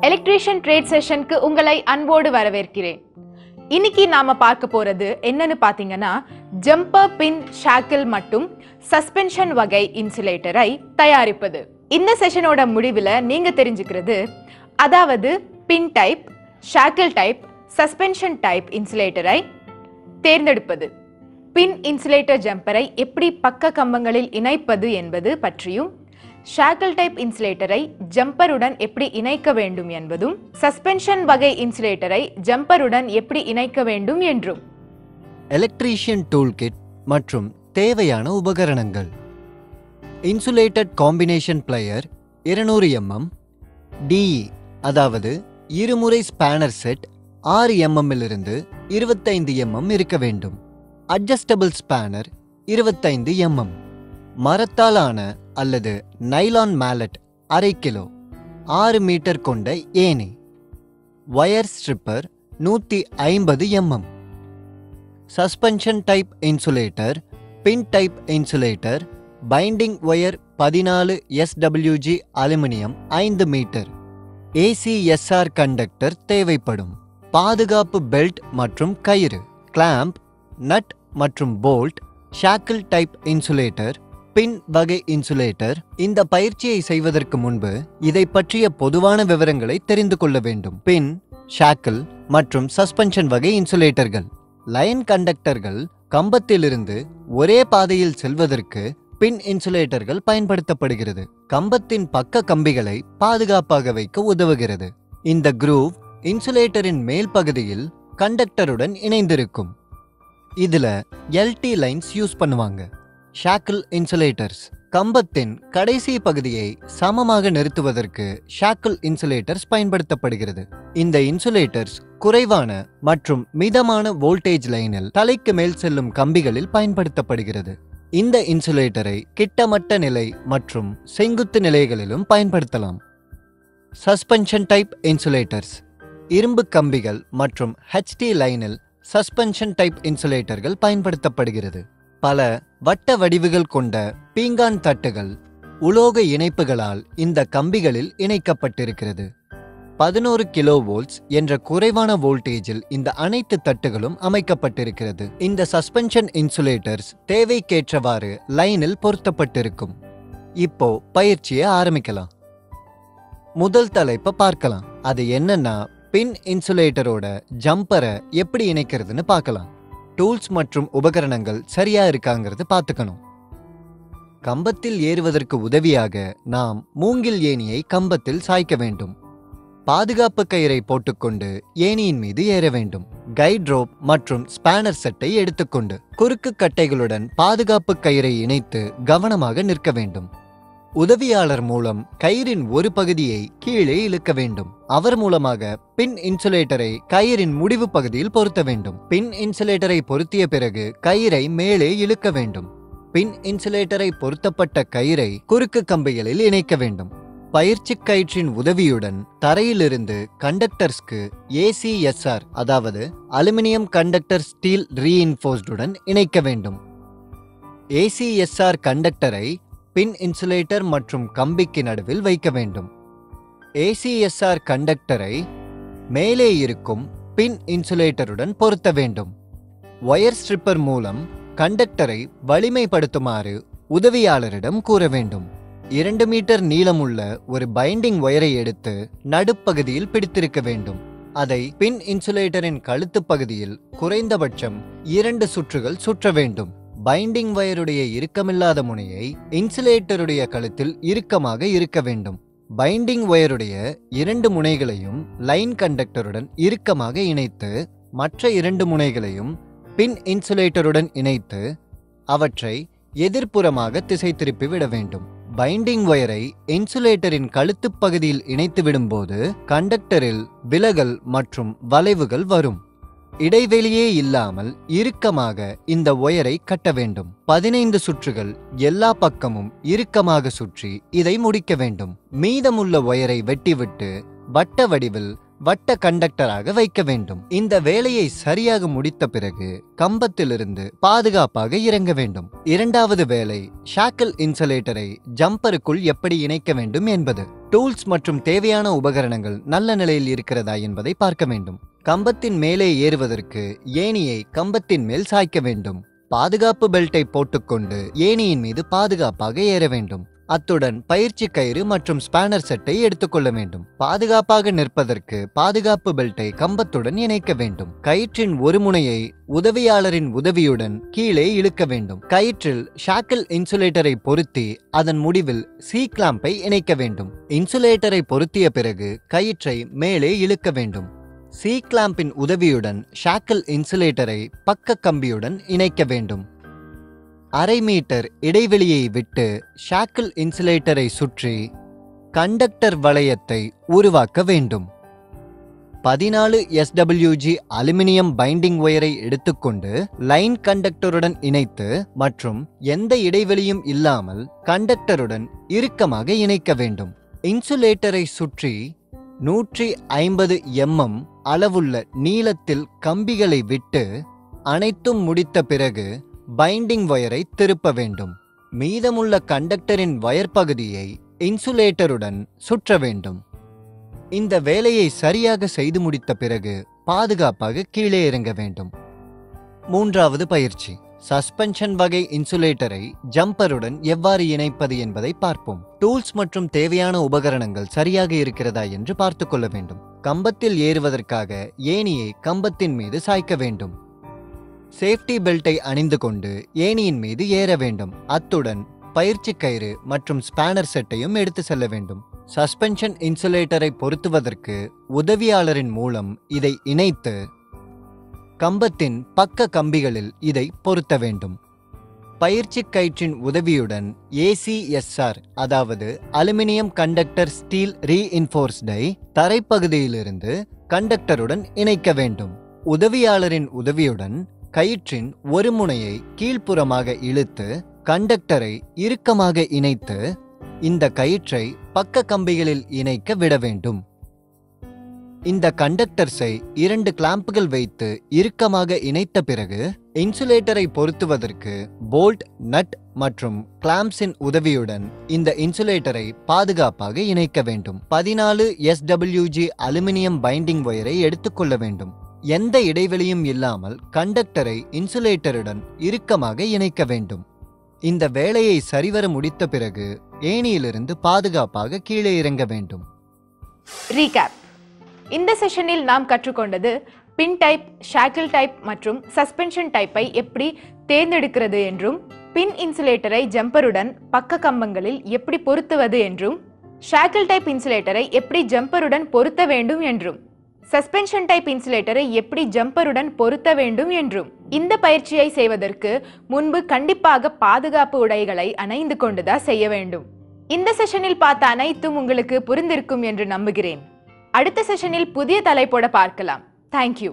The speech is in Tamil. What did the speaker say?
எலக்ட்ரீஷியன் ட்ரேட் செஷனுக்கு உங்களை அன்போடு வரவேற்கிறேன். இன்னைக்கு நாம பார்க்க போறது என்னன்னு பாத்தீங்கன்னா, ஜம்பர் பின் ஷாக்கிள் மற்றும் சஸ்பென்ஷன் வகை இன்சுலேட்டரை தயாரிப்பது. இந்த செஷனோட முடிவில் நீங்க தெரிஞ்சுக்கிறது, அதாவது பின் type, shackle type, suspension type இன்சுலேட்டரை தேர்ந்தெடுப்பது, பின் இன்சுலேட்டர் ஜம்பரை எப்படி பக்க கம்பங்களில் இணைப்பது என்பது பற்றியும், ஷாக்கிள் டைப் இன்சுலேட்டரை ஜம்பருடன் எப்படி இணைக்க வேண்டும் என்பதும், சஸ்பென்ஷன் வகை இன்சுலேட்டரை ஜம்பருடன் எப்படி இணைக்க வேண்டும் என்றும். எலக்ட்ரீஷியன் டூல் கிட் மற்றும் தேவையான உபகரணங்கள்: insulated combination plier 200 mm, DE அதாவது இருமுறை ஸ்பேனர் செட் 6 mm இலிருந்து 25 mm இருக்க வேண்டும். அட்ஜஸ்டபிள் ஸ்பேனர் 25 mm, மரத்தாலான அல்லது நைலான் மேலட் 1/2 கிலோ, 6 மீட்டர் கொண்ட ஏணி, wire stripper 150 mm. Suspension type insulator, pin type insulator, binding wire 14 SWG aluminium 5 metre, ACSR conductor தேவைப்படும். பாதுகாப்பு பெல்ட் மற்றும் கயிறு, கிளாம்ப், நட் மற்றும் bolt. Shackle type insulator, pin வகை இன்சுலேட்டர். இந்த பயிற்சியை செய்வதற்கு முன்பு இதை பற்றிய பொதுவான விவரங்களை தெரிந்து கொள்ள வேண்டும். பின், ஷாக்கிள் மற்றும் சஸ்பென்ஷன் வகை இன்சுலேட்டர்கள். லைன் கண்டக்டர்கள் கம்பத்திலிருந்து ஒரே பாதையில் செல்வதற்கு பின் இன்சுலேட்டர்கள் பயன்படுத்தப்படுகிறது. கம்பத்தின் பக்க கம்பிகளை பாதுகாப்பாக வைக்க உதவுகிறது. இந்த குரூவ் இன்சுலேட்டரின் மேல் பகுதியில் கண்டக்டருடன் இணைந்திருக்கும். இதுல LT லைன்ஸ் யூஸ் பண்ணுவாங்க. ஷாக்கிள் இன்சுலேட்டர்ஸ், கம்பத்தின் கடைசி பகுதியை சமமாக நிறுத்துவதற்கு ஷாக்கிள் இன்சுலேட்டர்ஸ் பயன்படுத்தப்படுகிறது. இந்த இன்சுலேட்டர்ஸ் குறைவான மற்றும் மிதமான வோல்டேஜ் லைனில் தலைக்கு மேல் செல்லும் கம்பிகளில் பயன்படுத்தப்படுகிறது. இந்த இன்சுலேட்டரை கிட்டமட்ட நிலை மற்றும் செங்குத்து நிலைகளிலும் பயன்படுத்தலாம். சஸ்பென்ஷன் டைப் இன்சுலேட்டர்ஸ், இரும்பு கம்பிகள் மற்றும் HT லைனில் சஸ்பென்ஷன் டைப் இன்சுலேட்டர்கள் பயன்படுத்தப்படுகிறது. பல வட்ட வடிவுகள் கொண்ட பீங்கான் தட்டுகள் உலோக இணைப்புகளால் இந்த கம்பிகளில் இணைக்கப்பட்டிருக்கிறது. 11 கிலோவோல்ட்ஸ் என்ற குறைவான வோல்டேஜில் இந்த அனைத்து தட்டுகளும் அமைக்கப்பட்டிருக்கிறது. இந்த சஸ்பென்ஷன் இன்சுலேட்டர்ஸ் தேவைக்கேற்றவாறு லைனில் பொருத்தப்பட்டிருக்கும். இப்போ பயிற்சியை ஆரம்பிக்கலாம். முதல் தலைப்பை பார்க்கலாம். அது என்னன்னா, பின் இன்சுலேட்டரோட ஜம்பரை எப்படி இணைக்கிறதுன்னு பார்க்கலாம். டூல்ஸ் மற்றும் உபகரணங்கள் சரியா இருக்காங்கிறது பார்த்துக்கணும். கம்பத்தில் ஏறுவதற்கு உதவியாக நாம் மூங்கில் ஏணியை கம்பத்தில் சாய்க்க வேண்டும். பாதுகாப்பு கயிறை போட்டுக்கொண்டு ஏணியின் மீது ஏற வேண்டும். கைட் ரோப் மற்றும் ஸ்பேனர் செட்டை எடுத்துக்கொண்டு குறுக்கு கட்டைகளுடன் பாதுகாப்பு கயிறை இணைத்து கவனமாக நிற்க வேண்டும். உதவியாளர் மூலம் கயிறின் ஒரு பகுதியை கீழே இழுக்க வேண்டும். அவர் மூலமாக பின் இன்சுலேட்டரை கயிறின் முடிவு பகுதியில் பொருத்த வேண்டும். பின் இன்சுலேட்டரை பொருத்திய பிறகு கயிறை மேலே இழுக்க வேண்டும். பின் இன்சுலேட்டரை பொருத்தப்பட்ட கயிறை குறுக்கு கம்பிகளில் இணைக்க வேண்டும். பயிற்சி கயிற்றின் உதவியுடன் தரையிலிருந்து கண்டக்டர்ஸ்க்கு ACSR அதாவது அலுமினியம் கண்டக்டர் ஸ்டீல் ரீஇன்ஃபோர்ஸ்டுடன் இணைக்க வேண்டும். ACSR கண்டக்டரை பின் இன்சுலேட்டர் மற்றும் கம்பிக்கு நடுவில் வைக்க வேண்டும். ACSR கண்டக்டரை மேலே இருக்கும் பின் இன்சுலேட்டருடன் பொருத்த வேண்டும். ஒயர் ஸ்ட்ரிப்பர் மூலம் கண்டக்டரை வலிமைப்படுத்துமாறு உதவியாளரிடம் கூற வேண்டும். 2 மீட்டர் நீளமுள்ள ஒரு பைண்டிங் ஒயரை எடுத்து நடுப்பகுதியில் பிடித்திருக்க வேண்டும். அதை பின் இன்சுலேட்டரின் கழுத்து பகுதியில் குறைந்தபட்சம் 2 சுற்றுகள் சுற்ற வேண்டும். பைண்டிங் வயருடைய இறுக்கமில்லாத முனையை இன்சுலேட்டருடைய கழுத்தில் இறுக்கமாக இருக்க வேண்டும். பைண்டிங் ஒயருடைய 2 முனைகளையும் லைன் கண்டக்டருடன் இறுக்கமாக இணைத்து மற்ற 2 முனைகளையும் பின் இன்சுலேட்டருடன் இணைத்து அவற்றை எதிர்ப்புறமாக திசை திருப்பி விட வேண்டும். பைண்டிங் ஒயரை இன்சுலேட்டரின் கழுத்து பகுதியில் இணைத்து விடும்போது கண்டக்டரில் விலகல் மற்றும் வளைவுகள் வரும். இடைவெளியே இல்லாமல் இறுக்கமாக இந்த ஒயரை கட்ட வேண்டும். 15 சுற்றுகள் எல்லா பக்கமும் இறுக்கமாக சுற்றி இதை முடிக்க வேண்டும். மீதமுள்ள ஒயரை வெட்டிவிட்டு வட்ட வடிவில் வட்ட கண்டக்டராக வைக்க வேண்டும். இந்த வேலையை சரியாக முடித்த பிறகு கம்பத்திலிருந்து பாதுகாப்பாக இறங்க வேண்டும். இரண்டாவது வேலை ஷாக்கிள் இன்சுலேட்டரை ஜம்பருக்குள் எப்படி இணைக்க வேண்டும் என்பது. டூல்ஸ் மற்றும் தேவையான உபகரணங்கள் நல்ல நிலையில் இருக்கிறதா என்பதை பார்க்க வேண்டும். கம்பத்தின் மேலே ஏறுவதற்கு ஏணியை கம்பத்தின் மேல் சாய்க்க வேண்டும். பாதுகாப்பு பெல்ட்டை போட்டுக்கொண்டு ஏணியின் மீது பாதுகாப்பாக ஏற வேண்டும். அத்துடன் பயிற்சி கயிறு மற்றும் ஸ்பேனர் செட்டை எடுத்துக்கொள்ள வேண்டும். பாதுகாப்பாக நிற்பதற்கு பாதுகாப்பு பெல்ட்டை கம்பத்துடன் இணைக்க வேண்டும். கயிற்றின் ஒரு முனையை உதவியாளரின் உதவியுடன் கீழே இழுக்க வேண்டும். கயிற்றில் ஷாக்கிள் இன்சுலேட்டரை பொருத்தி அதன் முடிவில் சி கிளாம்பை இணைக்க வேண்டும். இன்சுலேட்டரை பொருத்திய பிறகு கயிற்றை மேலே இழுக்க வேண்டும். சி கிளாம்பின் உதவியுடன் ஷாக்கிள் இன்சுலேட்டரை பக்க கம்பியுடன் இணைக்க வேண்டும். 1/2 மீட்டர் இடைவெளியை விட்டு ஷாக்கிள் இன்சுலேட்டரை சுற்றி கண்டக்டர் வளையத்தை உருவாக்க வேண்டும். 14 SWG அலுமினியம் பைண்டிங் ஒயரை எடுத்துக்கொண்டு லைன் கண்டக்டருடன் இணைத்து மற்றும் எந்த இடைவெளியும் இல்லாமல் கண்டக்டருடன் இறுக்கமாக இணைக்க வேண்டும். இன்சுலேட்டரை சுற்றி 150 mm அளவுள்ள நீளத்தில் கம்பிகளை விட்டு அனைத்தும் முடித்த பிறகு பைண்டிங் ஒயரை திருப்ப வேண்டும். மீதமுள்ள கண்டக்டரின் வயர் பகுதியை இன்சுலேட்டருடன் சுற்ற வேண்டும். இந்த வேலையை சரியாக செய்து முடித்த பிறகு பாதுகாப்பாக கீழே இறங்க வேண்டும். மூன்றாவது பயிற்சி சஸ்பென்ஷன் வகை இன்சுலேட்டரை ஜம்பருடன் எவ்வாறு இணைப்பது என்பதை பார்ப்போம். டூல்ஸ் மற்றும் தேவையான உபகரணங்கள் சரியாக இருக்கிறதா என்று பார்த்து கொள்ள வேண்டும். கம்பத்தில் ஏறுவதற்காக ஏணியை கம்பத்தின் மீது சாய்க்க வேண்டும். சேஃப்டி பெல்ட்டை அணிந்து கொண்டு ஏணியின் மீது ஏற வேண்டும். அத்துடன் பயிற்சி கயிறு மற்றும் ஸ்பேனர் செட்டையும் எடுத்து செல்ல வேண்டும். சஸ்பென்ஷன் இன்சுலேட்டரை பொருத்துவதற்கு உதவியாளரின் மூலம் இதை இணைத்து கம்பத்தின் பக்க கம்பிகளில் இதை பொருத்த வேண்டும். பயிற்சி கயிற்றின் உதவியுடன் ACSR அதாவது அலுமினியம் கண்டக்டர் ஸ்டீல் ரீஇன்ஃபோர்ஸ்டை தரைப்பகுதியிலிருந்து கண்டக்டருடன் இணைக்க வேண்டும். உதவியாளரின் உதவியுடன் கயிற்றின் ஒரு முனையை கீழ்ப்புறமாக இழுத்து கண்டக்டரை இறுக்கமாக இணைத்து இந்த கயிற்றை பக்க கம்பிகளில் இணைக்க விட வேண்டும். இந்த கண்டக்டர்ஸை 2 கிளாம்புகள் வைத்து இறுக்கமாக இணைத்த பிறகு இன்சுலேட்டரை பொருத்துவதற்கு போல்ட், நட் மற்றும் கிளாம்ப்ஸின் உதவியுடன் இந்த இன்சுலேட்டரை பாதுகாப்பாக இணைக்க வேண்டும். 14 SWG அலுமினியம் பைண்டிங் ஒயரை எடுத்துக்கொள்ள வேண்டும். எந்த இடைவெளியும் இல்லாமல் கண்டக்டரை இன்சுலேட்டருடன் இறுக்கமாக இணைக்க வேண்டும். இந்த வேலையை சரிவர முடித்த பிறகு ஏணியிலிருந்து பாதுகாப்பாக கீழே இறங்க வேண்டும். ரீகேப். இந்த செஷனில் நாம் கற்றுக்கொண்டது பின் டைப், ஷாக்கிள் டைப் மற்றும் சஸ்பென்ஷன் டைப்பை எப்படி தேர்ந்தெடுக்கிறது என்றும், பின் இன்சுலேட்டரை ஜம்பருடன் பக்க கம்பங்களில் எப்படி பொருத்துவது என்றும், ஷாக்கிள் டைப் இன்சுலேட்டரை எப்படி ஜம்பருடன் பொருத்த வேண்டும் என்றும், சஸ்பென்ஷன் டைப் இன்சுலேட்டரை எப்படி ஜம்பருடன் பொருத்த வேண்டும் என்றும். இந்த பயிற்சியை செய்வதற்கு முன்பு கண்டிப்பாக பாதுகாப்பு உடைகளை அணிந்து கொண்டுதான் செய்ய வேண்டும். இந்த செஷனில் பார்த்த அனைத்தும் உங்களுக்கு புரிந்திருக்கும் என்று நம்புகிறேன். அடுத்த செஷனில் புதிய தலைப்போட பார்க்கலாம். தேங்க்யூ.